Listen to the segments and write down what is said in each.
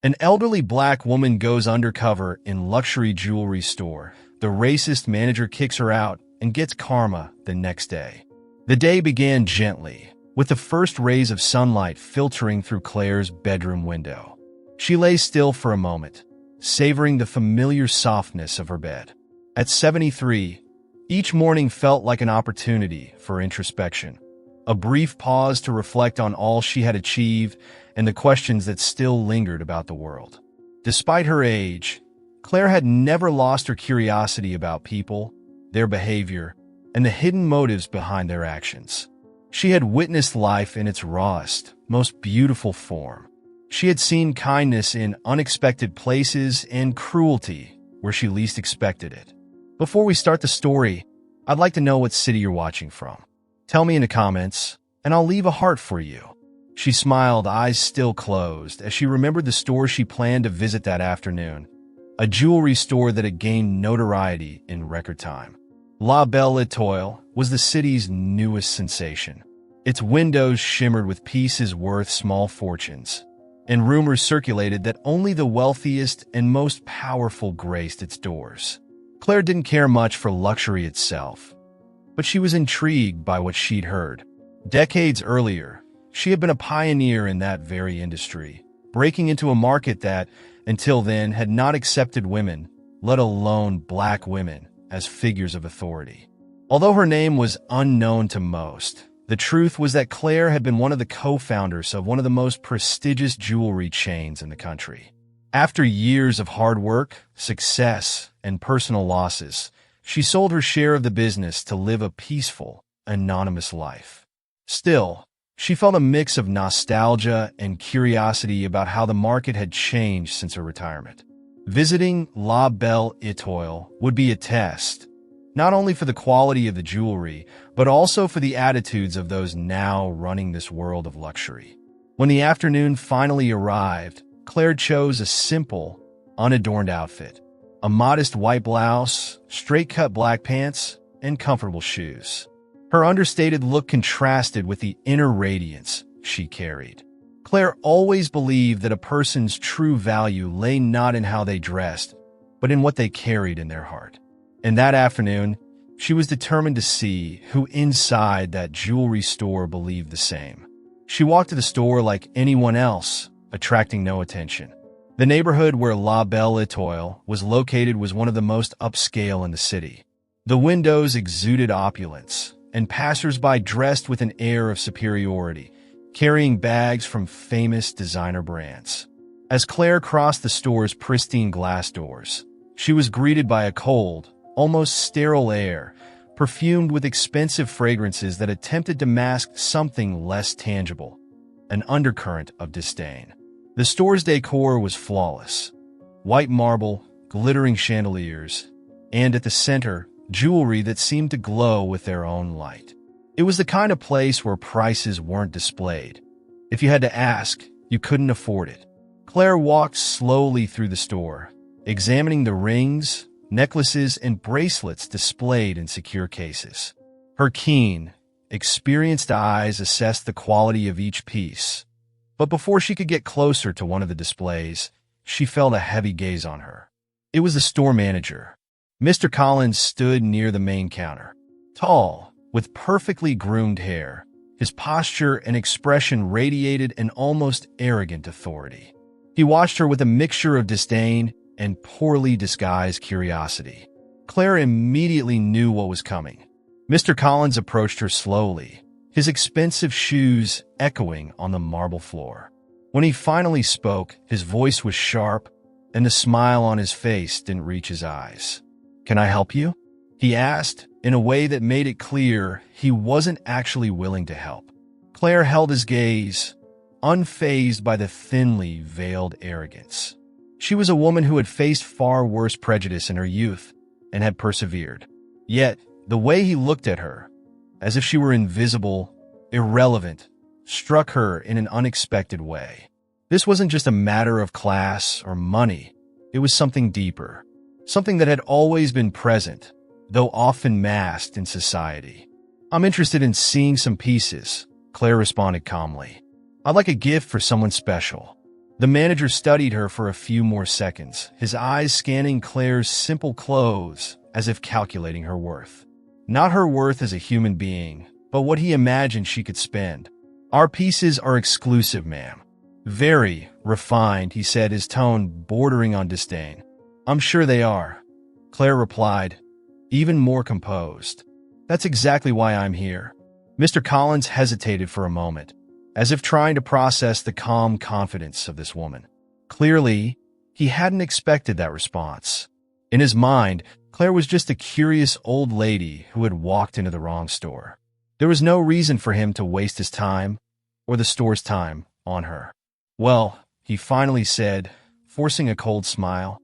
An elderly black woman goes undercover in luxury jewelry store. The racist manager kicks her out and gets karma the next day. The day began gently, with the first rays of sunlight filtering through Claire's bedroom window. She lay still for a moment, savoring the familiar softness of her bed. At 73, each morning felt like an opportunity for introspection, a brief pause to reflect on all she had achieved and the questions that still lingered about the world. Despite her age, Claire had never lost her curiosity about people, their behavior, and the hidden motives behind their actions. She had witnessed life in its rawest, most beautiful form. She had seen kindness in unexpected places and cruelty where she least expected it. Before we start the story, I'd like to know what city you're watching from. Tell me in the comments, and I'll leave a heart for you. She smiled, eyes still closed, as she remembered the store she planned to visit that afternoon, a jewelry store that had gained notoriety in record time. La Belle Étoile was the city's newest sensation. Its windows shimmered with pieces worth small fortunes, and rumors circulated that only the wealthiest and most powerful graced its doors. Claire didn't care much for luxury itself, but she was intrigued by what she'd heard. Decades earlier, she had been a pioneer in that very industry, breaking into a market that, until then, had not accepted women, let alone black women, as figures of authority. Although her name was unknown to most, the truth was that Claire had been one of the co-founders of one of the most prestigious jewelry chains in the country. After years of hard work, success, and personal losses, she sold her share of the business to live a peaceful, anonymous life. Still, she felt a mix of nostalgia and curiosity about how the market had changed since her retirement. Visiting La Belle Étoile would be a test, not only for the quality of the jewelry, but also for the attitudes of those now running this world of luxury. When the afternoon finally arrived, Claire chose a simple, unadorned outfit, a modest white blouse, straight-cut black pants, and comfortable shoes. Her understated look contrasted with the inner radiance she carried. Claire always believed that a person's true value lay not in how they dressed, but in what they carried in their heart. And that afternoon, she was determined to see who inside that jewelry store believed the same. She walked to the store like anyone else, attracting no attention. The neighborhood where La Belle Étoile was located was one of the most upscale in the city. The windows exuded opulence, and passers-by dressed with an air of superiority, carrying bags from famous designer brands. As Claire crossed the store's pristine glass doors, she was greeted by a cold, almost sterile air, perfumed with expensive fragrances that attempted to mask something less tangible, an undercurrent of disdain. The store's decor was flawless. White marble, glittering chandeliers, and at the center, jewelry that seemed to glow with their own light. It was the kind of place where prices weren't displayed. If you had to ask, you couldn't afford it. Claire walked slowly through the store, examining the rings, necklaces, and bracelets displayed in secure cases. Her keen, experienced eyes assessed the quality of each piece. But before she could get closer to one of the displays, she felt a heavy gaze on her. It was the store manager. Mr. Collins stood near the main counter. Tall, with perfectly groomed hair, his posture and expression radiated an almost arrogant authority. He watched her with a mixture of disdain and poorly disguised curiosity. Claire immediately knew what was coming. Mr. Collins approached her slowly, his expensive shoes echoing on the marble floor. When he finally spoke, his voice was sharp, and the smile on his face didn't reach his eyes. "Can I help you?" he asked, in a way that made it clear he wasn't actually willing to help. Claire held his gaze, unfazed by the thinly veiled arrogance. She was a woman who had faced far worse prejudice in her youth and had persevered. Yet, the way he looked at her, as if she were invisible, irrelevant, struck her in an unexpected way. This wasn't just a matter of class or money. It was something deeper, something that had always been present, though often masked in society. "I'm interested in seeing some pieces," Claire responded calmly. "I'd like a gift for someone special." The manager studied her for a few more seconds, his eyes scanning Claire's simple clothes as if calculating her worth. Not her worth as a human being, but what he imagined she could spend. "Our pieces are exclusive, ma'am." "Very refined," he said, his tone bordering on disdain. "I'm sure they are," Claire replied, even more composed. "That's exactly why I'm here." Mr. Collins hesitated for a moment, as if trying to process the calm confidence of this woman. Clearly, he hadn't expected that response. In his mind, Claire was just a curious old lady who had walked into the wrong store. There was no reason for him to waste his time, or the store's time, on her. "Well," he finally said, forcing a cold smile,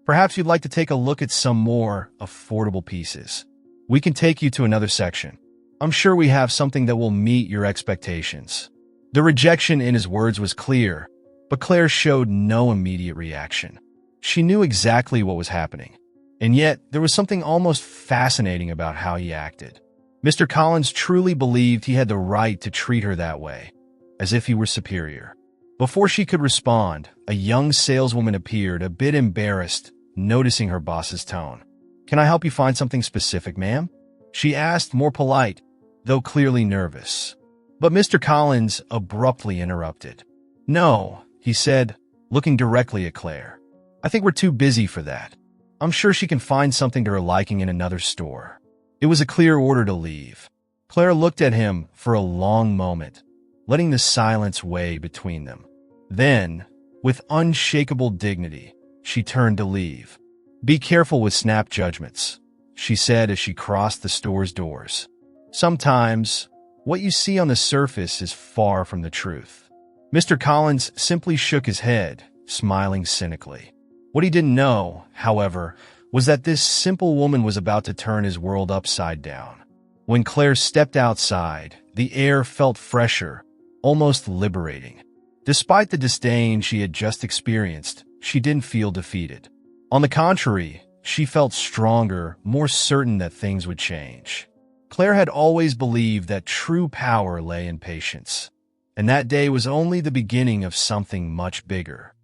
"perhaps you'd like to take a look at some more affordable pieces. We can take you to another section. I'm sure we have something that will meet your expectations." The rejection in his words was clear, but Claire showed no immediate reaction. She knew exactly what was happening, and yet there was something almost fascinating about how he acted. Mr. Collins truly believed he had the right to treat her that way, as if he were superior. Before she could respond, a young saleswoman appeared, a bit embarrassed, noticing her boss's tone. "Can I help you find something specific, ma'am?" she asked, more polite, though clearly nervous. But Mr. Collins abruptly interrupted. "No," he said, looking directly at Claire. "I think we're too busy for that. I'm sure she can find something to her liking in another store." It was a clear order to leave. Claire looked at him for a long moment, letting the silence weigh between them. Then, with unshakable dignity, she turned to leave. "Be careful with snap judgments," she said as she crossed the store's doors. "Sometimes, what you see on the surface is far from the truth." Mr. Collins simply shook his head, smiling cynically. What he didn't know, however, was that this simple woman was about to turn his world upside down. When Claire stepped outside, the air felt fresher, almost liberating. Despite the disdain she had just experienced, she didn't feel defeated. On the contrary, she felt stronger, more certain that things would change. Claire had always believed that true power lay in patience, and that day was only the beginning of something much bigger.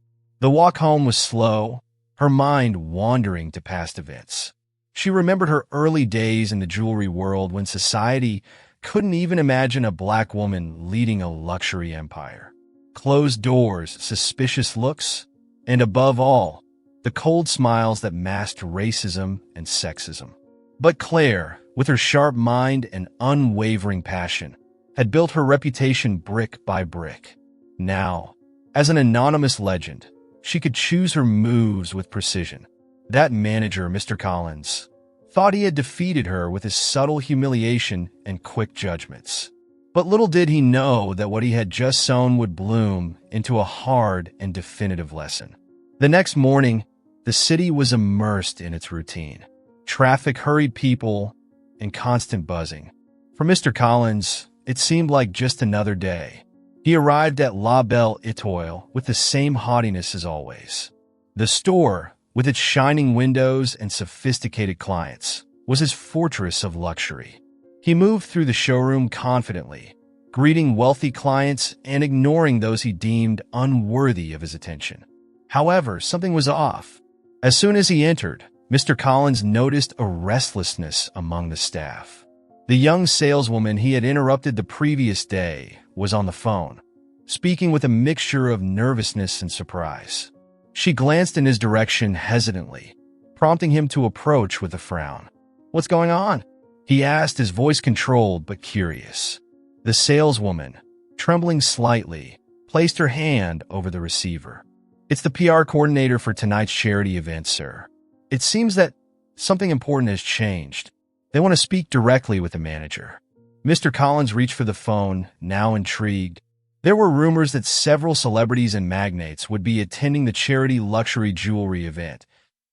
The walk home was slow, her mind wandering to past events. She remembered her early days in the jewelry world when society couldn't even imagine a black woman leading a luxury empire. Closed doors, suspicious looks, and above all, the cold smiles that masked racism and sexism. But Claire, with her sharp mind and unwavering passion, had built her reputation brick by brick. Now, as an anonymous legend, she could choose her moves with precision. That manager, Mr. Collins, thought he had defeated her with his subtle humiliation and quick judgments. But little did he know that what he had just sown would bloom into a hard and definitive lesson. The next morning, the city was immersed in its routine. Traffic, hurried people, and constant buzzing. For Mr. Collins, it seemed like just another day. He arrived at La Belle Étoile with the same haughtiness as always. The store, with its shining windows and sophisticated clients, was his fortress of luxury. He moved through the showroom confidently, greeting wealthy clients and ignoring those he deemed unworthy of his attention. However, something was off. As soon as he entered, Mr. Collins noticed a restlessness among the staff. The young saleswoman he had interrupted the previous day was on the phone, speaking with a mixture of nervousness and surprise. She glanced in his direction hesitantly, prompting him to approach with a frown. "What's going on?" he asked, his voice controlled but curious. The saleswoman, trembling slightly, placed her hand over the receiver. "It's the PR coordinator for tonight's charity event, sir. It seems that something important has changed. They want to speak directly with the manager." Mr. Collins reached for the phone, now intrigued. There were rumors that several celebrities and magnates would be attending the charity luxury jewelry event,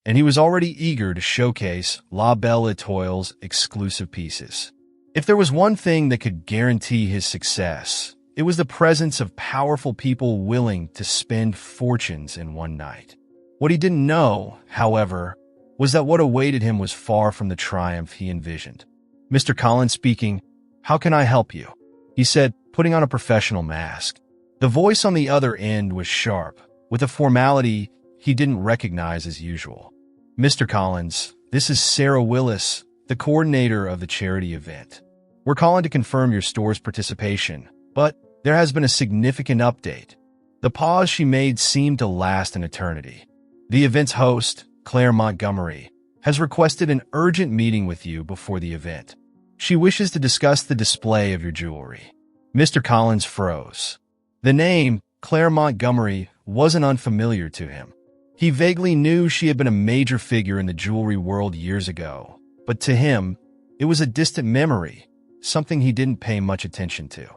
and he was already eager to showcase La Belle Étoile's exclusive pieces. If there was one thing that could guarantee his success, it was the presence of powerful people willing to spend fortunes in one night. What he didn't know, however, was that what awaited him was far from the triumph he envisioned. "Mr. Collins speaking. How can I help you?" he said, putting on a professional mask. The voice on the other end was sharp, with a formality he didn't recognize as usual. "Mr. Collins, this is Sarah Willis, the coordinator of the charity event. We're calling to confirm your store's participation, but there has been a significant update." The pause she made seemed to last an eternity. "The event's host, Claire Montgomery, has requested an urgent meeting with you before the event. She wishes to discuss the display of your jewelry." Mr. Collins froze. The name, Claire Montgomery, wasn't unfamiliar to him. He vaguely knew she had been a major figure in the jewelry world years ago, but to him, it was a distant memory, something he didn't pay much attention to.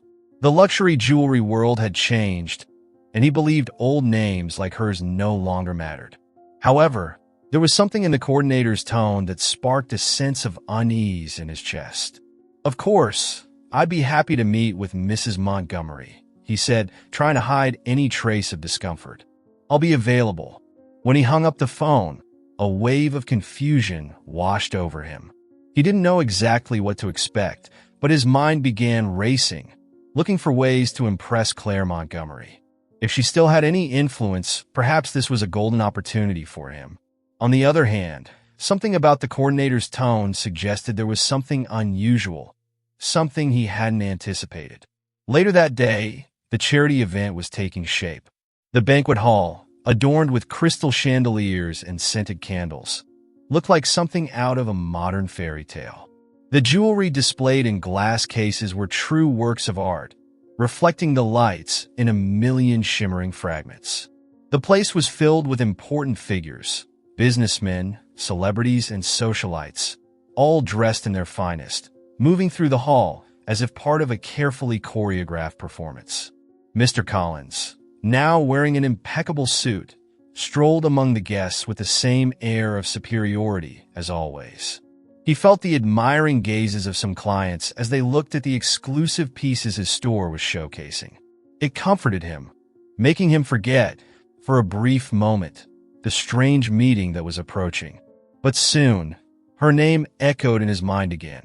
The luxury jewelry world had changed, and he believed old names like hers no longer mattered. However, there was something in the coordinator's tone that sparked a sense of unease in his chest. "Of course, I'd be happy to meet with Mrs. Montgomery," he said, trying to hide any trace of discomfort. "I'll be available." When he hung up the phone, a wave of confusion washed over him. He didn't know exactly what to expect, but his mind began racing, looking for ways to impress Claire Montgomery. If she still had any influence, perhaps this was a golden opportunity for him. On the other hand, something about the coordinator's tone suggested there was something unusual, something he hadn't anticipated. Later that day, the charity event was taking shape. The banquet hall, adorned with crystal chandeliers and scented candles, looked like something out of a modern fairy tale. The jewelry displayed in glass cases were true works of art, reflecting the lights in a million shimmering fragments. The place was filled with important figures, businessmen, celebrities, and socialites, all dressed in their finest, moving through the hall as if part of a carefully choreographed performance. Mr. Collins, now wearing an impeccable suit, strolled among the guests with the same air of superiority as always. He felt the admiring gazes of some clients as they looked at the exclusive pieces his store was showcasing. It comforted him, making him forget, for a brief moment, the strange meeting that was approaching. But soon, her name echoed in his mind again.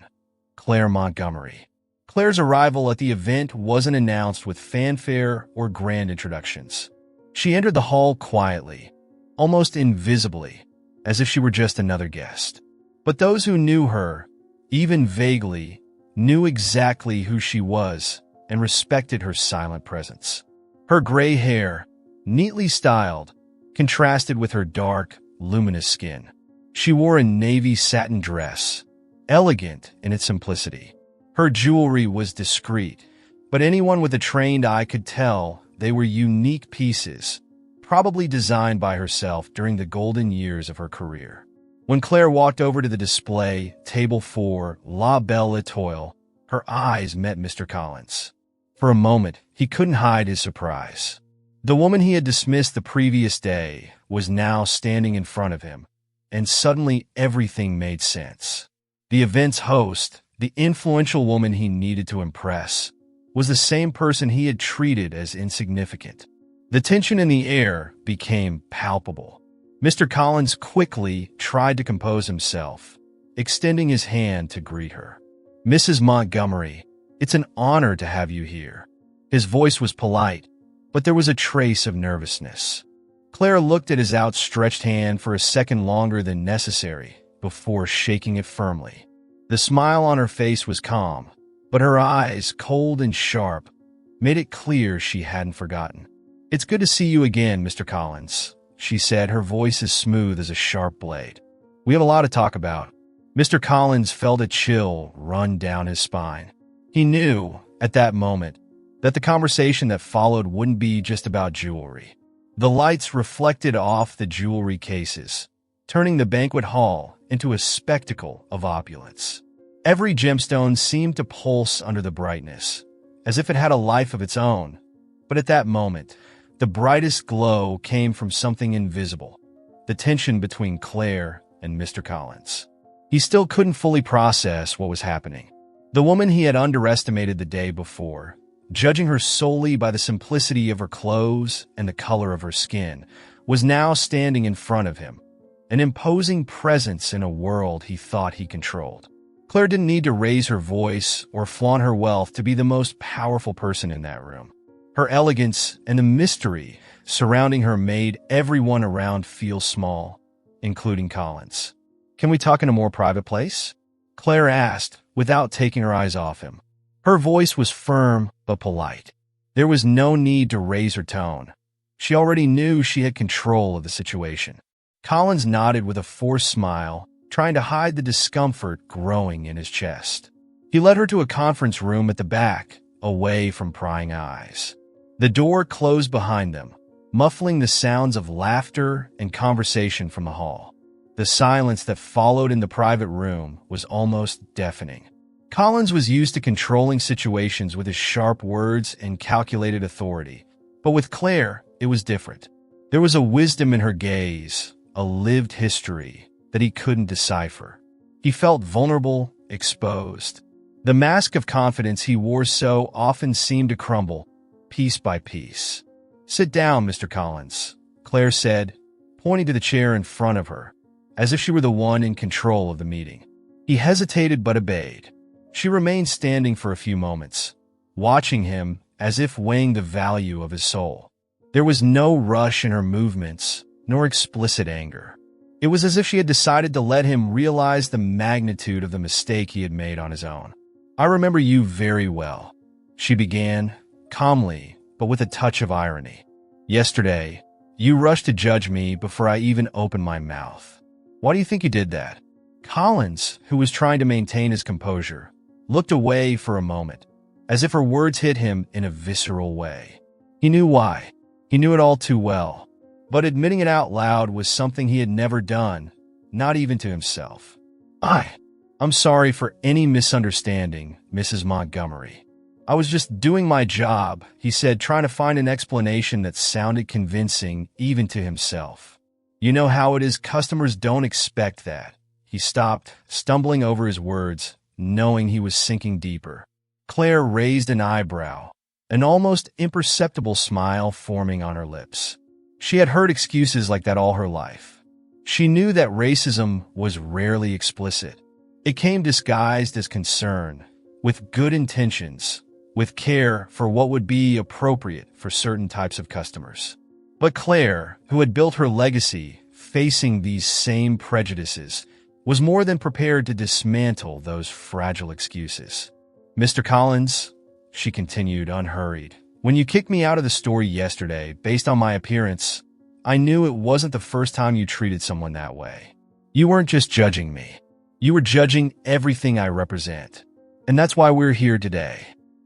Claire Montgomery. Claire's arrival at the event wasn't announced with fanfare or grand introductions. She entered the hall quietly, almost invisibly, as if she were just another guest. But those who knew her, even vaguely, knew exactly who she was and respected her silent presence. Her gray hair, neatly styled, contrasted with her dark, luminous skin. She wore a navy satin dress, elegant in its simplicity. Her jewelry was discreet, but anyone with a trained eye could tell they were unique pieces, probably designed by herself during the golden years of her career. When Claire walked over to the display, table 4, La Belle Étoile, her eyes met Mr. Collins. For a moment, he couldn't hide his surprise. The woman he had dismissed the previous day was now standing in front of him, and suddenly everything made sense. The event's host, the influential woman he needed to impress, was the same person he had treated as insignificant. The tension in the air became palpable. Mr. Collins quickly tried to compose himself, extending his hand to greet her. "Mrs. Montgomery, it's an honor to have you here." His voice was polite, but there was a trace of nervousness. Claire looked at his outstretched hand for a second longer than necessary before shaking it firmly. The smile on her face was calm, but her eyes, cold and sharp, made it clear she hadn't forgotten. "It's good to see you again, Mr. Collins," she said, her voice as smooth as a sharp blade. "We have a lot to talk about." Mr. Collins felt a chill run down his spine. He knew, at that moment, that the conversation that followed wouldn't be just about jewelry. The lights reflected off the jewelry cases, turning the banquet hall into a spectacle of opulence. Every gemstone seemed to pulse under the brightness, as if it had a life of its own. But at that moment, the brightest glow came from something invisible, the tension between Claire and Mr. Collins. He still couldn't fully process what was happening. The woman he had underestimated the day before, judging her solely by the simplicity of her clothes and the color of her skin, was now standing in front of him, an imposing presence in a world he thought he controlled. Claire didn't need to raise her voice or flaunt her wealth to be the most powerful person in that room. Her elegance and the mystery surrounding her made everyone around feel small, including Collins. "Can we talk in a more private place?" Claire asked, without taking her eyes off him. Her voice was firm but polite. There was no need to raise her tone. She already knew she had control of the situation. Collins nodded with a forced smile, trying to hide the discomfort growing in his chest. He led her to a conference room at the back, away from prying eyes. The door closed behind them, muffling the sounds of laughter and conversation from the hall. The silence that followed in the private room was almost deafening. Collins was used to controlling situations with his sharp words and calculated authority, but with Claire, it was different. There was a wisdom in her gaze, a lived history that he couldn't decipher. He felt vulnerable, exposed. The mask of confidence he wore so often seemed to crumble, piece by piece. "Sit down, Mr. Collins," Claire said, pointing to the chair in front of her, as if she were the one in control of the meeting. He hesitated but obeyed. She remained standing for a few moments, watching him as if weighing the value of his soul. There was no rush in her movements, nor explicit anger. It was as if she had decided to let him realize the magnitude of the mistake he had made on his own. "I remember you very well," she began, calmly, but with a touch of irony. "Yesterday, you rushed to judge me before I even opened my mouth. Why do you think you did that?" Collins, who was trying to maintain his composure, looked away for a moment, as if her words hit him in a visceral way. He knew why. He knew it all too well. But admitting it out loud was something he had never done, not even to himself. I'm sorry for any misunderstanding, Mrs. Montgomery. I was just doing my job," he said, trying to find an explanation that sounded convincing even to himself. "You know how it is, customers don't expect that." He stopped, stumbling over his words, knowing he was sinking deeper. Claire raised an eyebrow, an almost imperceptible smile forming on her lips. She had heard excuses like that all her life. She knew that racism was rarely explicit. It came disguised as concern, with good intentions, with care for what would be appropriate for certain types of customers. But Claire, who had built her legacy facing these same prejudices, was more than prepared to dismantle those fragile excuses. "Mr. Collins," she continued unhurried, "when you kicked me out of the store yesterday based on my appearance, I knew it wasn't the first time you treated someone that way. You weren't just judging me. You were judging everything I represent. And that's why we're here today."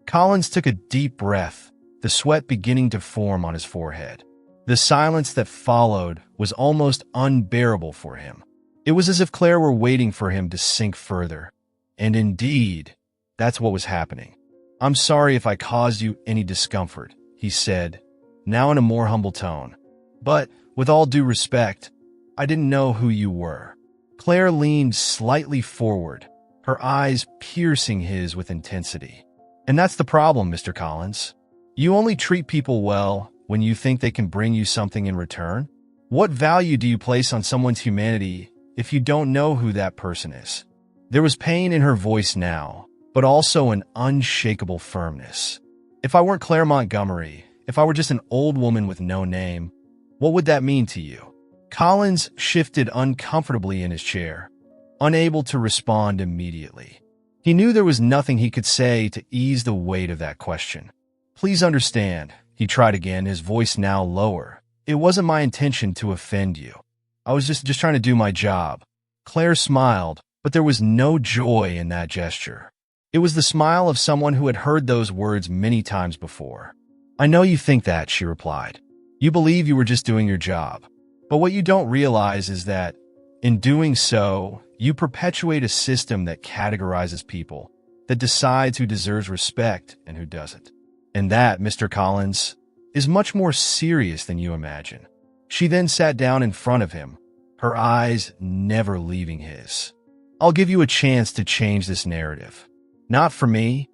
Collins took a deep breath, the sweat beginning to form on his forehead. The silence that followed was almost unbearable for him. It was as if Claire were waiting for him to sink further. And indeed, that's what was happening. "I'm sorry if I caused you any discomfort," he said, now in a more humble tone. "But, with all due respect, I didn't know who you were." Claire leaned slightly forward, her eyes piercing his with intensity. "And that's the problem, Mr. Collins. You only treat people well when you think they can bring you something in return. What value do you place on someone's humanity if you don't know who that person is?" There was pain in her voice now, but also an unshakable firmness. "If I weren't Claire Montgomery, if I were just an old woman with no name, what would that mean to you?" Collins shifted uncomfortably in his chair, unable to respond immediately. He knew there was nothing he could say to ease the weight of that question. "Please understand," he tried again, his voice now lower. "It wasn't my intention to offend you. I was just trying to do my job." Claire smiled, but there was no joy in that gesture. It was the smile of someone who had heard those words many times before. "I know you think that," she replied. "You believe you were just doing your job. But what you don't realize is that, in doing so, you perpetuate a system that categorizes people, that decides who deserves respect and who doesn't. And that, Mr. Collins, is much more serious than you imagine." She then sat down in front of him, her eyes never leaving his. "I'll give you a chance to change this narrative. Not for me,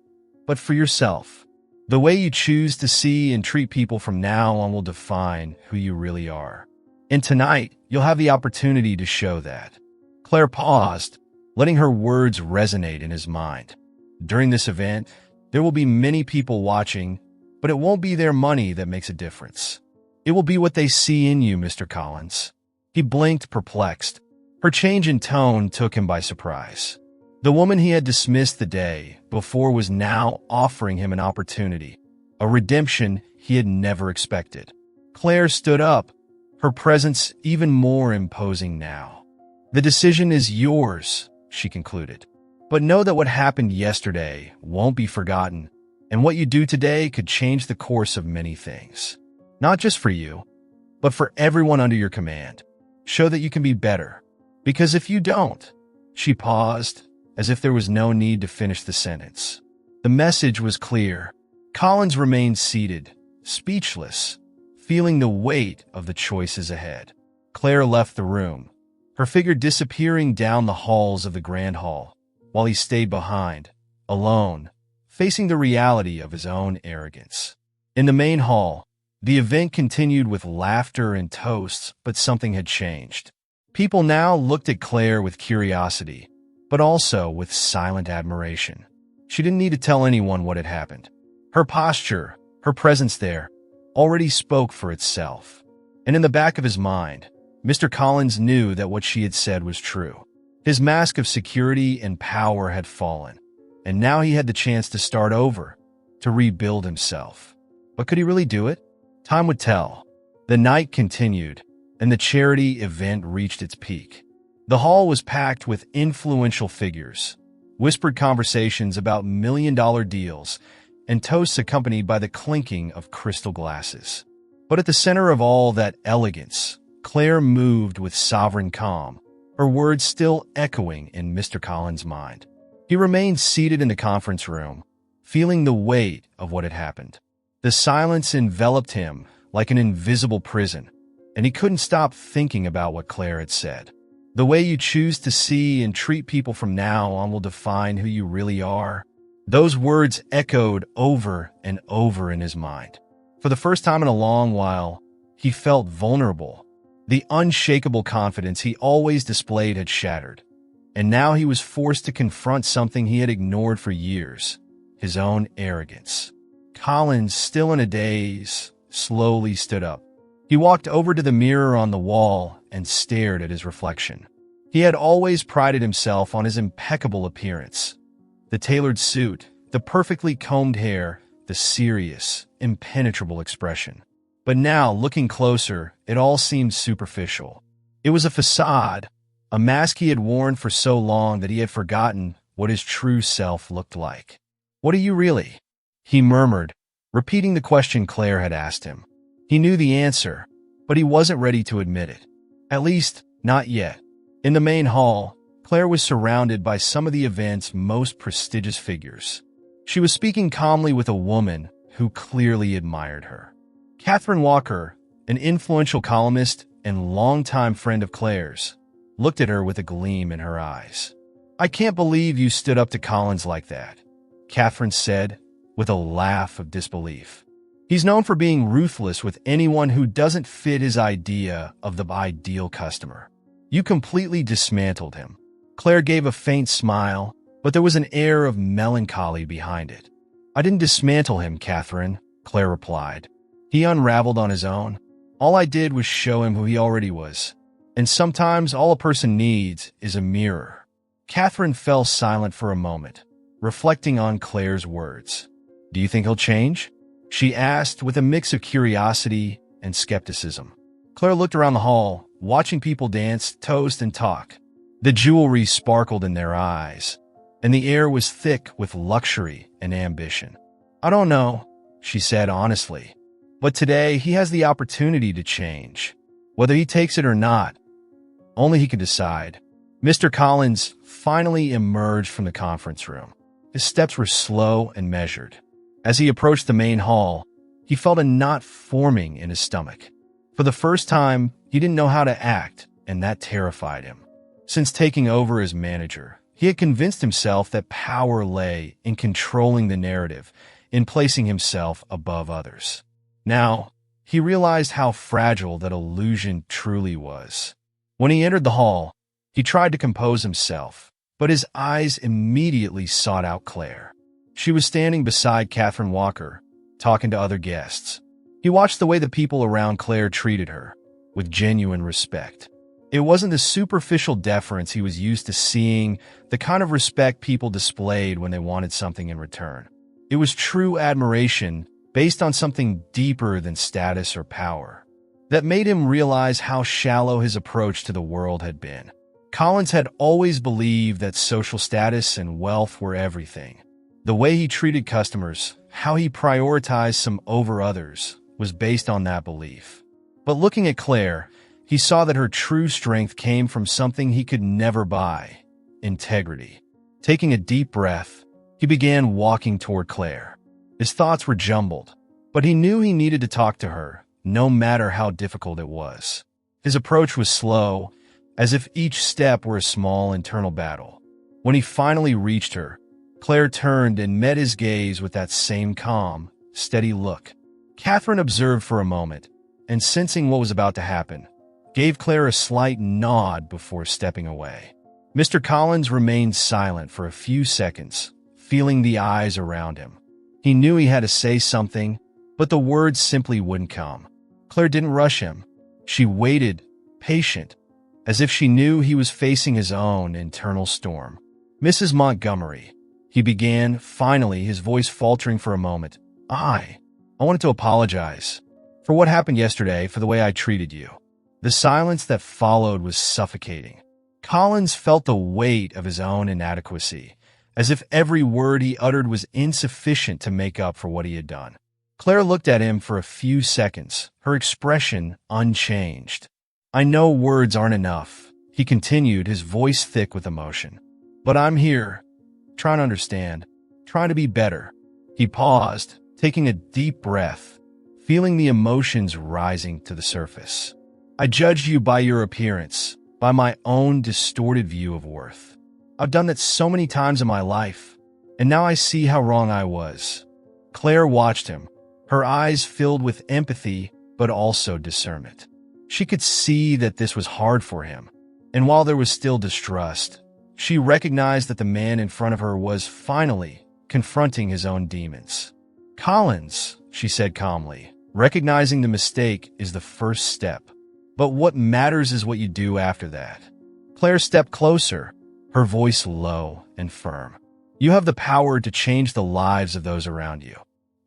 but for yourself. The way you choose to see and treat people from now on will define who you really are. And tonight, you'll have the opportunity to show that." Claire paused, letting her words resonate in his mind. "During this event, there will be many people watching, but it won't be their money that makes a difference. It will be what they see in you, Mr. Collins. He blinked, perplexed. Her change in tone took him by surprise. The woman he had dismissed the day before was now offering him an opportunity, a redemption he had never expected. Claire stood up, her presence even more imposing now. "The decision is yours," she concluded. "But know that what happened yesterday won't be forgotten, and what you do today could change the course of many things. Not just for you, but for everyone under your command. Show that you can be better. Because if you don't—" She paused, as if there was no need to finish the sentence. The message was clear. Collins remained seated, speechless, feeling the weight of the choices ahead. Claire left the room, her figure disappearing down the halls of the grand hall, while he stayed behind, alone, facing the reality of his own arrogance. In the main hall, the event continued with laughter and toasts, but something had changed. People now looked at Claire with curiosity, but also with silent admiration. She didn't need to tell anyone what had happened. Her posture, her presence there, already spoke for itself. And in the back of his mind, Mr. Collins knew that what she had said was true. His mask of security and power had fallen, and now he had the chance to start over, to rebuild himself. But could he really do it? Time would tell. The night continued, and the charity event reached its peak. The hall was packed with influential figures, whispered conversations about million-dollar deals, and toasts accompanied by the clinking of crystal glasses. But at the center of all that elegance, Claire moved with sovereign calm, her words still echoing in Mr. Collins' mind. He remained seated in the conference room, feeling the weight of what had happened. The silence enveloped him like an invisible prison, and he couldn't stop thinking about what Claire had said. The way you choose to see and treat people from now on will define who you really are. Those words echoed over and over in his mind. For the first time in a long while, he felt vulnerable. The unshakable confidence he always displayed had shattered, and now he was forced to confront something he had ignored for years, his own arrogance. Collins, still in a daze, slowly stood up. He walked over to the mirror on the wall and stared at his reflection. He had always prided himself on his impeccable appearance. The tailored suit, the perfectly combed hair, the serious, impenetrable expression. But now, looking closer, it all seemed superficial. It was a facade, a mask he had worn for so long that he had forgotten what his true self looked like. "What are you really?" he murmured, repeating the question Claire had asked him. He knew the answer, but he wasn't ready to admit it. At least, not yet. In the main hall, Claire was surrounded by some of the event's most prestigious figures. She was speaking calmly with a woman who clearly admired her. Catherine Walker, an influential columnist and longtime friend of Claire's, looked at her with a gleam in her eyes. "I can't believe you stood up to Collins like that," Catherine said, with a laugh of disbelief. "He's known for being ruthless with anyone who doesn't fit his idea of the ideal customer. You completely dismantled him." Claire gave a faint smile, but there was an air of melancholy behind it. "I didn't dismantle him, Catherine," Claire replied. "He unraveled on his own. All I did was show him who he already was. And sometimes all a person needs is a mirror." Catherine fell silent for a moment, reflecting on Claire's words. "Do you think he'll change?" she asked with a mix of curiosity and skepticism. Claire looked around the hall, watching people dance, toast, and talk. The jewelry sparkled in their eyes, and the air was thick with luxury and ambition. "I don't know," she said honestly. "But today he has the opportunity to change. Whether he takes it or not, only he can decide." Mr. Collins finally emerged from the conference room. His steps were slow and measured. As he approached the main hall, he felt a knot forming in his stomach. For the first time, he didn't know how to act, and that terrified him. Since taking over as manager, he had convinced himself that power lay in controlling the narrative, in placing himself above others. Now, he realized how fragile that illusion truly was. When he entered the hall, he tried to compose himself, but his eyes immediately sought out Claire. She was standing beside Catherine Walker, talking to other guests. He watched the way the people around Claire treated her, with genuine respect. It wasn't the superficial deference he was used to seeing, the kind of respect people displayed when they wanted something in return. It was true admiration based on something deeper than status or power that made him realize how shallow his approach to the world had been. Collins had always believed that social status and wealth were everything. The way he treated customers, how he prioritized some over others, was based on that belief. But looking at Claire, he saw that her true strength came from something he could never buy: integrity. Taking a deep breath, he began walking toward Claire. His thoughts were jumbled, but he knew he needed to talk to her, no matter how difficult it was. His approach was slow, as if each step were a small internal battle. When he finally reached her, Claire turned and met his gaze with that same calm, steady look. Catherine observed for a moment, and sensing what was about to happen, gave Claire a slight nod before stepping away. Mr. Collins remained silent for a few seconds, feeling the eyes around him. He knew he had to say something, but the words simply wouldn't come. Claire didn't rush him. She waited, patient, as if she knew he was facing his own internal storm. "Mrs. Montgomery," he began, finally, his voice faltering for a moment. I wanted to apologize for what happened yesterday, for the way I treated you." The silence that followed was suffocating. Collins felt the weight of his own inadequacy, as if every word he uttered was insufficient to make up for what he had done. Claire looked at him for a few seconds, her expression unchanged. "I know words aren't enough," he continued, his voice thick with emotion. "But I'm here, trying to understand, trying to be better." He paused, taking a deep breath, feeling the emotions rising to the surface. "I judged you by your appearance, by my own distorted view of worth. I've done that so many times in my life, and now I see how wrong I was." Claire watched him, her eyes filled with empathy but also discernment. She could see that this was hard for him, and while there was still distrust, she recognized that the man in front of her was finally confronting his own demons. "Collins," she said calmly, "recognizing the mistake is the first step. But what matters is what you do after that." Claire stepped closer, her voice low and firm. "You have the power to change the lives of those around you.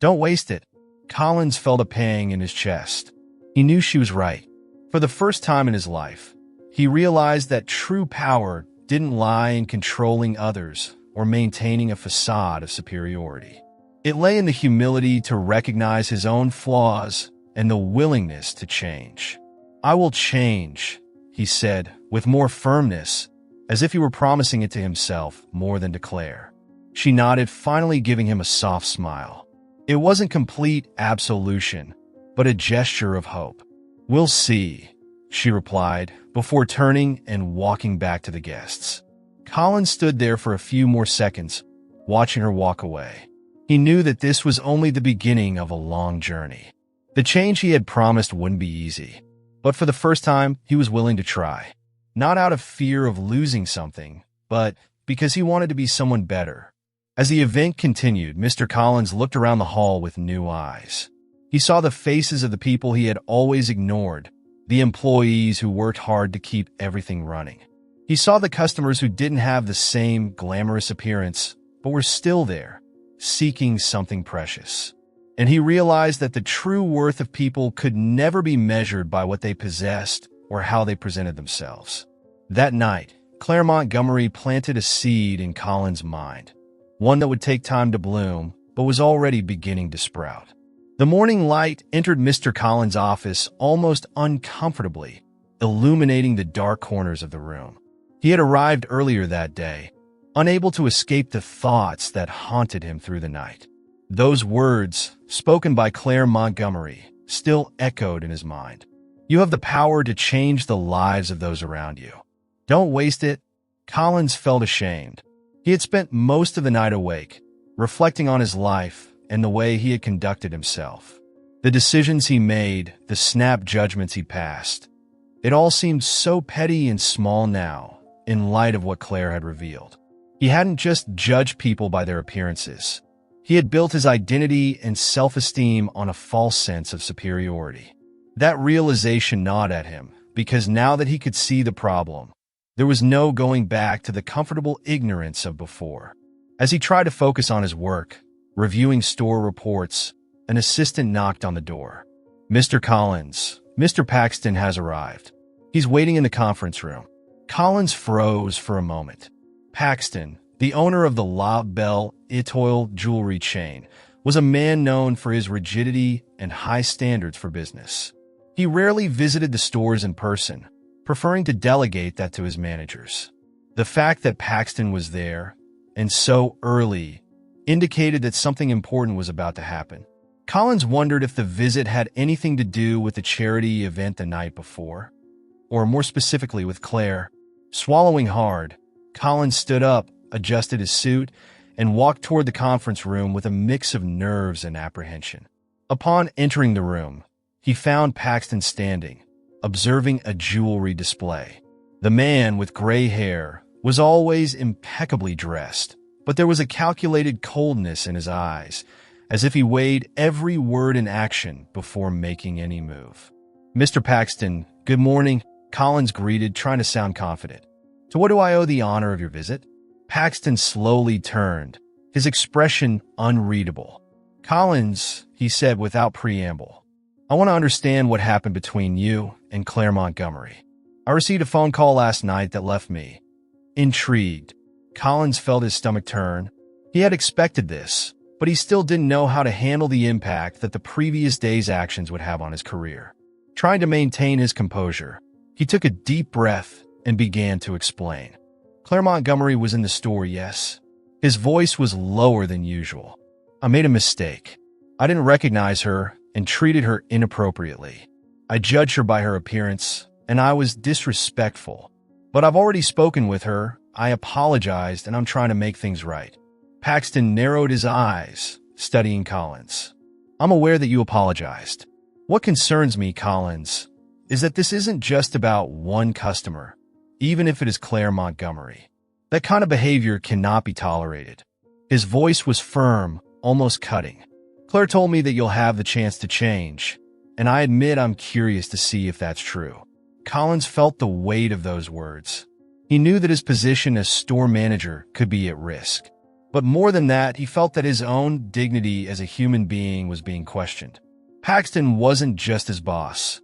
Don't waste it." Collins felt a pang in his chest. He knew she was right. For the first time in his life, he realized that true power didn't lie in controlling others or maintaining a facade of superiority. It lay in the humility to recognize his own flaws and the willingness to change. "I will change," he said, with more firmness, as if he were promising it to himself more than to Claire. She nodded, finally giving him a soft smile. It wasn't complete absolution, but a gesture of hope. "We'll see," she replied, before turning and walking back to the guests. Colin stood there for a few more seconds, watching her walk away. He knew that this was only the beginning of a long journey. The change he had promised wouldn't be easy, but for the first time, he was willing to try. Not out of fear of losing something, but because he wanted to be someone better. As the event continued, Mr. Collins looked around the hall with new eyes. He saw the faces of the people he had always ignored, the employees who worked hard to keep everything running. He saw the customers who didn't have the same glamorous appearance, but were still there, seeking something precious. And he realized that the true worth of people could never be measured by what they possessed or how they presented themselves. That night, Claire Montgomery planted a seed in Colin's mind, one that would take time to bloom, but was already beginning to sprout. The morning light entered Mr. Collins' office almost uncomfortably, illuminating the dark corners of the room. He had arrived earlier that day, unable to escape the thoughts that haunted him through the night. Those words, spoken by Claire Montgomery, still echoed in his mind. "You have the power to change the lives of those around you. Don't waste it." Collins felt ashamed. He had spent most of the night awake, reflecting on his life and the way he had conducted himself. The decisions he made, the snap judgments he passed. It all seemed so petty and small now, in light of what Claire had revealed. He hadn't just judged people by their appearances. He had built his identity and self-esteem on a false sense of superiority. That realization gnawed at him, because now that he could see the problem, there was no going back to the comfortable ignorance of before. As he tried to focus on his work, reviewing store reports, an assistant knocked on the door. "Mr. Collins, Mr. Paxton has arrived. He's waiting in the conference room." Collins froze for a moment. Paxton, the owner of the La Belle Étoile jewelry chain, was a man known for his rigidity and high standards for business. He rarely visited the stores in person, preferring to delegate that to his managers. The fact that Paxton was there, and so early, indicated that something important was about to happen. Collins wondered if the visit had anything to do with the charity event the night before, or more specifically with Claire. Swallowing hard, Collins stood up, adjusted his suit, and walked toward the conference room with a mix of nerves and apprehension. Upon entering the room, he found Paxton standing, observing a jewelry display. The man with gray hair was always impeccably dressed, but there was a calculated coldness in his eyes, as if he weighed every word and action before making any move. "Mr. Paxton, good morning," Collins greeted, trying to sound confident. "To what do I owe the honor of your visit?" Paxton slowly turned, his expression unreadable. "Collins," he said without preamble, "I want to understand what happened between you and Claire Montgomery. I received a phone call last night that left me intrigued." Collins felt his stomach turn. He had expected this, but he still didn't know how to handle the impact that the previous day's actions would have on his career. Trying to maintain his composure, he took a deep breath and began to explain. "Claire Montgomery was in the store, yes." His voice was lower than usual. "I made a mistake. I didn't recognize her and treated her inappropriately. I judged her by her appearance, and I was disrespectful. But I've already spoken with her, I apologized, and I'm trying to make things right." Paxton narrowed his eyes, studying Collins. "I'm aware that you apologized. What concerns me, Collins, is that this isn't just about one customer, even if it is Claire Montgomery. That kind of behavior cannot be tolerated." His voice was firm, almost cutting. "Claire told me that you'll have the chance to change, and I admit I'm curious to see if that's true." Collins felt the weight of those words. He knew that his position as store manager could be at risk. But more than that, he felt that his own dignity as a human being was being questioned. Paxton wasn't just his boss.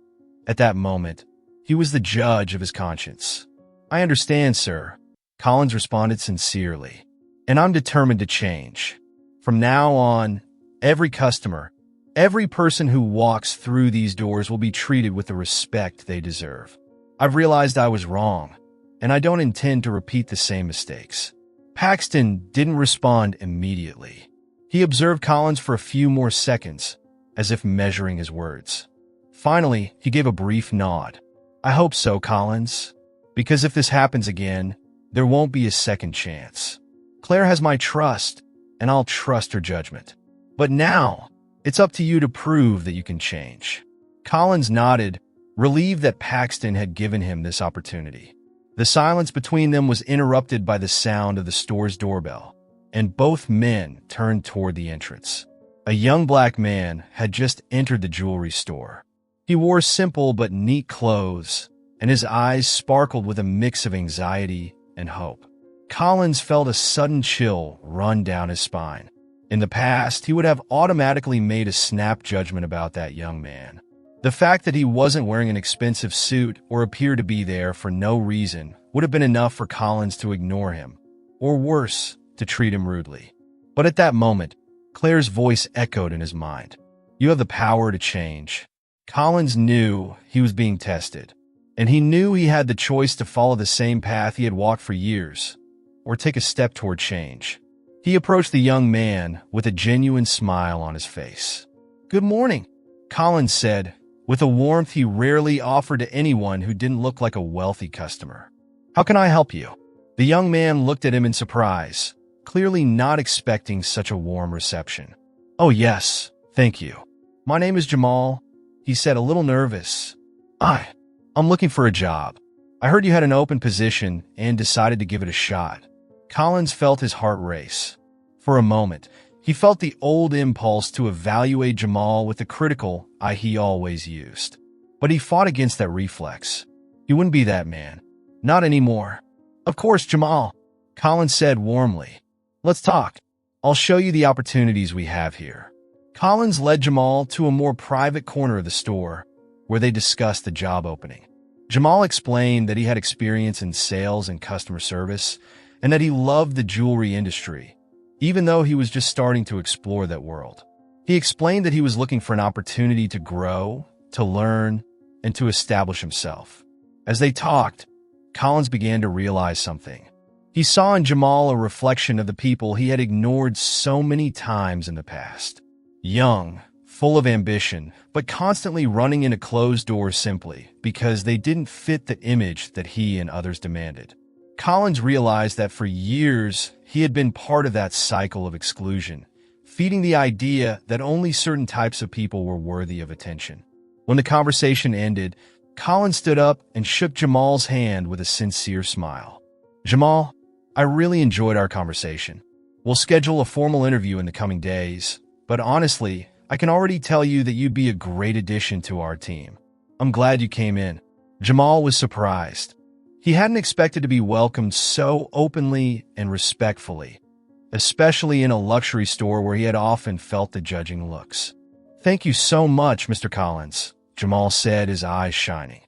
At that moment, he was the judge of his conscience. "I understand, sir," Collins responded sincerely, "and I'm determined to change. From now on, every customer, every person who walks through these doors will be treated with the respect they deserve. I've realized I was wrong, and I don't intend to repeat the same mistakes." Paxton didn't respond immediately. He observed Collins for a few more seconds, as if measuring his words. Finally, he gave a brief nod. "I hope so, Collins, because if this happens again, there won't be a second chance. Claire has my trust, and I'll trust her judgment. But now, it's up to you to prove that you can change." Collins nodded, relieved that Paxton had given him this opportunity. The silence between them was interrupted by the sound of the store's doorbell, and both men turned toward the entrance. A young black man had just entered the jewelry store. He wore simple but neat clothes, and his eyes sparkled with a mix of anxiety and hope. Collins felt a sudden chill run down his spine. In the past, he would have automatically made a snap judgment about that young man. The fact that he wasn't wearing an expensive suit or appeared to be there for no reason would have been enough for Collins to ignore him, or worse, to treat him rudely. But at that moment, Claire's voice echoed in his mind. "You have the power to change." Collins knew he was being tested, and he knew he had the choice to follow the same path he had walked for years, or take a step toward change. He approached the young man with a genuine smile on his face. "Good morning," Collins said, with a warmth he rarely offered to anyone who didn't look like a wealthy customer. "How can I help you?" The young man looked at him in surprise, clearly not expecting such a warm reception. "Oh yes, thank you. My name is Jamal," he said, a little nervous. I'm looking for a job. I heard you had an open position and decided to give it a shot." Collins felt his heart race. For a moment, He felt the old impulse to evaluate Jamal with the critical eye he always used. But he fought against that reflex. He wouldn't be that man. Not anymore. Of course, Jamal, Collins said warmly. Let's talk. I'll show you the opportunities we have here. Collins led Jamal to a more private corner of the store, where they discussed the job opening. Jamal explained that he had experience in sales and customer service, and that he loved the jewelry industry, even though he was just starting to explore that world. He explained that he was looking for an opportunity to grow, to learn, and to establish himself. As they talked, Collins began to realize something. He saw in Jamal a reflection of the people he had ignored so many times in the past. Young, full of ambition, but constantly running into closed doors simply because they didn't fit the image that he and others demanded. Collins realized that for years he had been part of that cycle of exclusion, feeding the idea that only certain types of people were worthy of attention. When the conversation ended, Collins stood up and shook Jamal's hand with a sincere smile. Jamal, I really enjoyed our conversation. We'll schedule a formal interview in the coming days, but honestly, I can already tell you that you'd be a great addition to our team. I'm glad you came in. Jamal was surprised. He hadn't expected to be welcomed so openly and respectfully, especially in a luxury store where he had often felt the judging looks. Thank you so much, Mr. Collins, Jamal said, his eyes shining.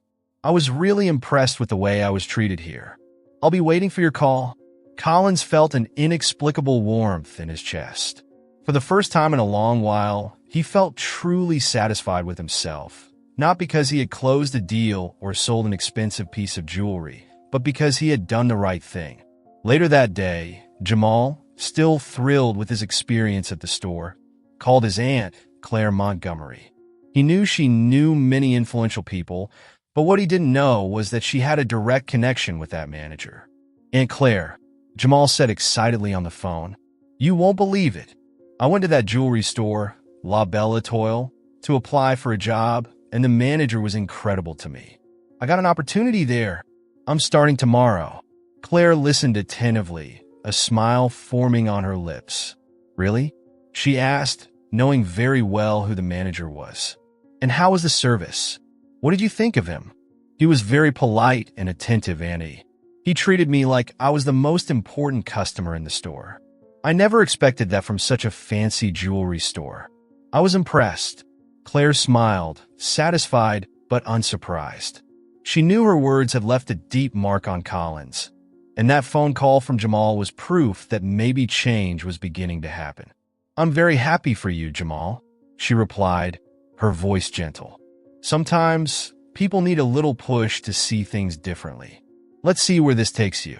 I was really impressed with the way I was treated here. I'll be waiting for your call. Collins felt an inexplicable warmth in his chest. For the first time in a long while, he felt truly satisfied with himself, not because he had closed a deal or sold an expensive piece of jewelry, but because he had done the right thing. Later that day, Jamal, still thrilled with his experience at the store, called his aunt, Claire Montgomery. He knew she knew many influential people, but what he didn't know was that she had a direct connection with that manager. Aunt Claire, Jamal said excitedly on the phone, you won't believe it. I went to that jewelry store, La Belle Etoile, to apply for a job, and the manager was incredible to me. I got an opportunity there. I'm starting tomorrow. Claire listened attentively, a smile forming on her lips. Really? She asked, knowing very well who the manager was. And how was the service? What did you think of him? He was very polite and attentive, Annie. He treated me like I was the most important customer in the store. I never expected that from such a fancy jewelry store. I was impressed. Claire smiled, satisfied but unsurprised. She knew her words had left a deep mark on Collins, and that phone call from Jamal was proof that maybe change was beginning to happen. I'm very happy for you, Jamal, she replied, her voice gentle. Sometimes, people need a little push to see things differently. Let's see where this takes you.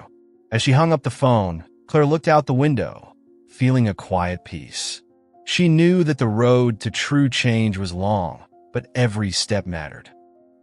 As she hung up the phone, Claire looked out the window, feeling a quiet peace. She knew that the road to true change was long, but every step mattered.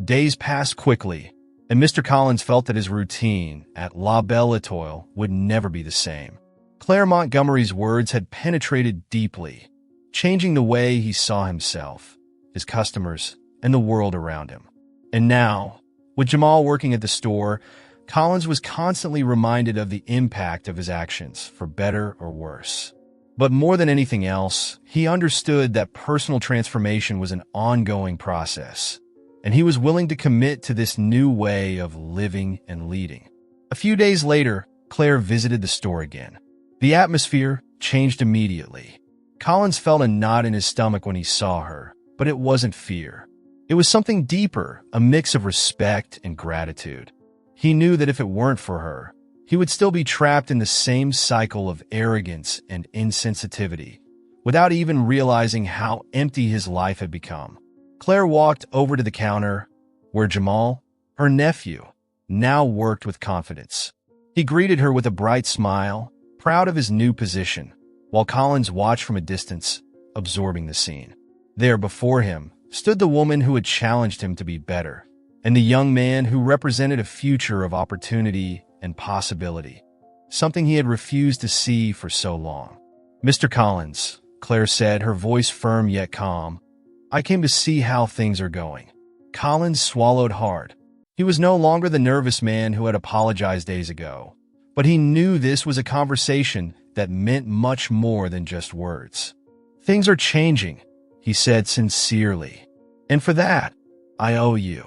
Days passed quickly, and Mr. Collins felt that his routine at La Belle Etoile would never be the same. Claire Montgomery's words had penetrated deeply, changing the way he saw himself, his customers, and the world around him. And now, with Jamal working at the store, Collins was constantly reminded of the impact of his actions, for better or worse. But more than anything else, he understood that personal transformation was an ongoing process, and he was willing to commit to this new way of living and leading. A few days later, Claire visited the store again. The atmosphere changed immediately. Collins felt a knot in his stomach when he saw her, but it wasn't fear. It was something deeper, a mix of respect and gratitude. He knew that if it weren't for her, he would still be trapped in the same cycle of arrogance and insensitivity, without even realizing how empty his life had become. Claire walked over to the counter, where Jamal, her nephew, now worked with confidence. He greeted her with a bright smile, proud of his new position, while Collins watched from a distance, absorbing the scene. There before him stood the woman who had challenged him to be better, and the young man who represented a future of opportunity and possibility, something he had refused to see for so long. Mr. Collins, Claire said, her voice firm yet calm, I came to see how things are going. Collins swallowed hard. He was no longer the nervous man who had apologized days ago, but he knew this was a conversation that meant much more than just words. "Things are changing," he said sincerely. "And for that, I owe you."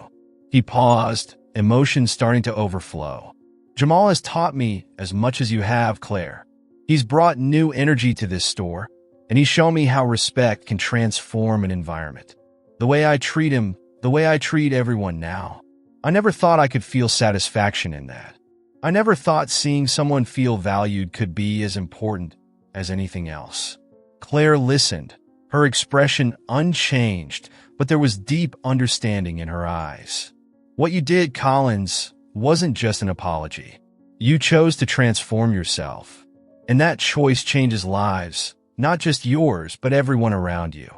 He paused, emotions starting to overflow. "Jamal has taught me as much as you have, Claire. He's brought new energy to this store, and he's shown me how respect can transform an environment. The way I treat him, the way I treat everyone now. I never thought I could feel satisfaction in that. I never thought seeing someone feel valued could be as important as anything else." Claire listened, her expression unchanged, but there was deep understanding in her eyes. "What you did, Collins, wasn't just an apology. You chose to transform yourself. And that choice changes lives, not just yours, but everyone around you."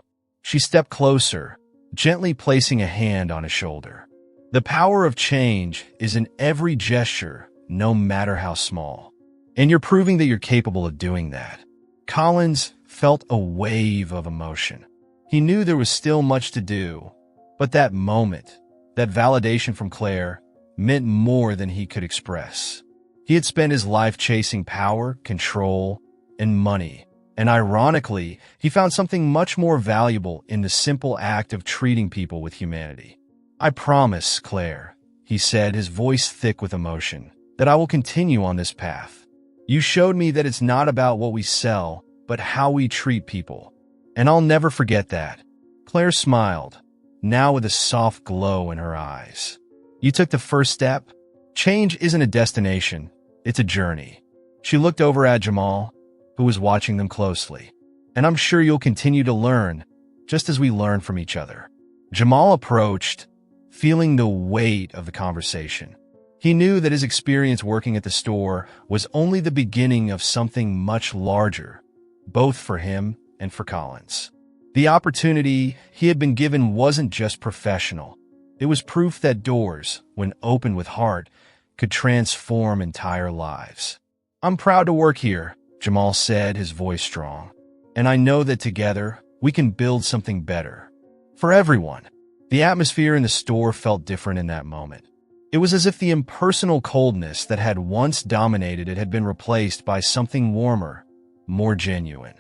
She stepped closer, gently placing a hand on his shoulder. "The power of change is in every gesture, no matter how small. And you're proving that you're capable of doing that." Collins felt a wave of emotion. He knew there was still much to do, but that moment, that validation from Claire, meant more than he could express. He had spent his life chasing power, control, and money, and ironically, he found something much more valuable in the simple act of treating people with humanity. "I promise, Claire," he said, his voice thick with emotion, "that I will continue on this path. You showed me that it's not about what we sell, but how we treat people. And I'll never forget that." Claire smiled, now with a soft glow in her eyes. "You took the first step. Change isn't a destination, it's a journey." She looked over at Jamal, who was watching them closely. "And I'm sure you'll continue to learn, just as we learn from each other." Jamal approached, feeling the weight of the conversation. He knew that his experience working at the store was only the beginning of something much larger, both for him and for Collins. The opportunity he had been given wasn't just professional. It was proof that doors, when opened with heart, could transform entire lives. "I'm proud to work here," Jamal said, his voice strong. "And I know that together, we can build something better. For everyone." The atmosphere in the store felt different in that moment. It was as if the impersonal coldness that had once dominated it had been replaced by something warmer, more genuine.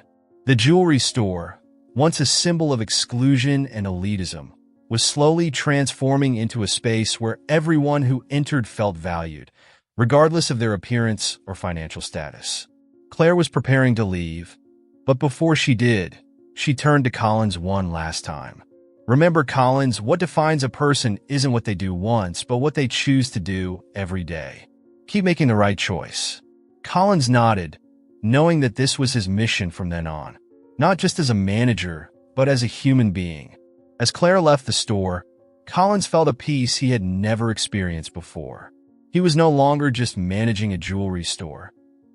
The jewelry store, once a symbol of exclusion and elitism, was slowly transforming into a space where everyone who entered felt valued, regardless of their appearance or financial status. Claire was preparing to leave, but before she did, she turned to Collins one last time. "Remember, Collins, what defines a person isn't what they do once, but what they choose to do every day. Keep making the right choice." Collins nodded, knowing that this was his mission from then on, not just as a manager, but as a human being. As Claire left the store, Collins felt a peace he had never experienced before. He was no longer just managing a jewelry store.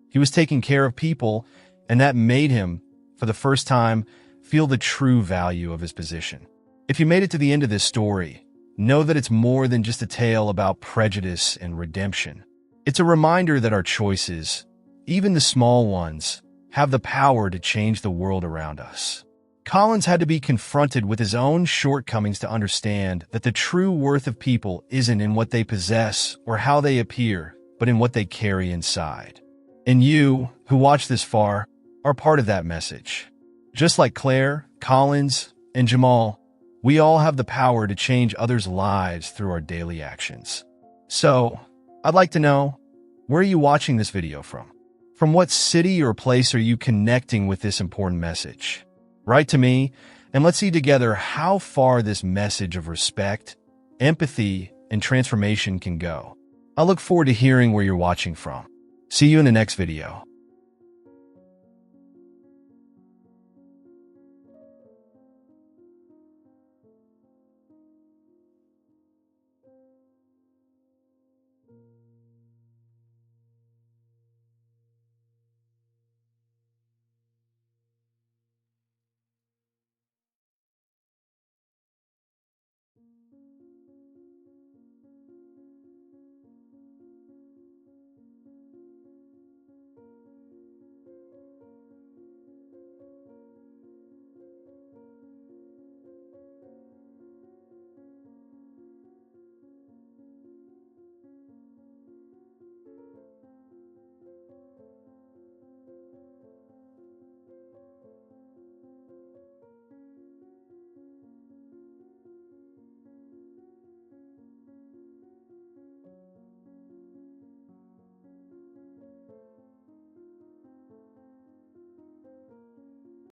He was taking care of people, and that made him, for the first time, feel the true value of his position. If you made it to the end of this story, know that it's more than just a tale about prejudice and redemption. It's a reminder that our choices, even the small ones, have the power to change the world around us. Collins had to be confronted with his own shortcomings to understand that the true worth of people isn't in what they possess or how they appear, but in what they carry inside. And you, who watched this far, are part of that message. Just like Claire, Collins, and Jamal, we all have the power to change others' lives through our daily actions. So, I'd like to know, where are you watching this video from? From what city or place are you connecting with this important message? Write to me, and let's see together how far this message of respect, empathy, and transformation can go. I look forward to hearing where you're watching from. See you in the next video.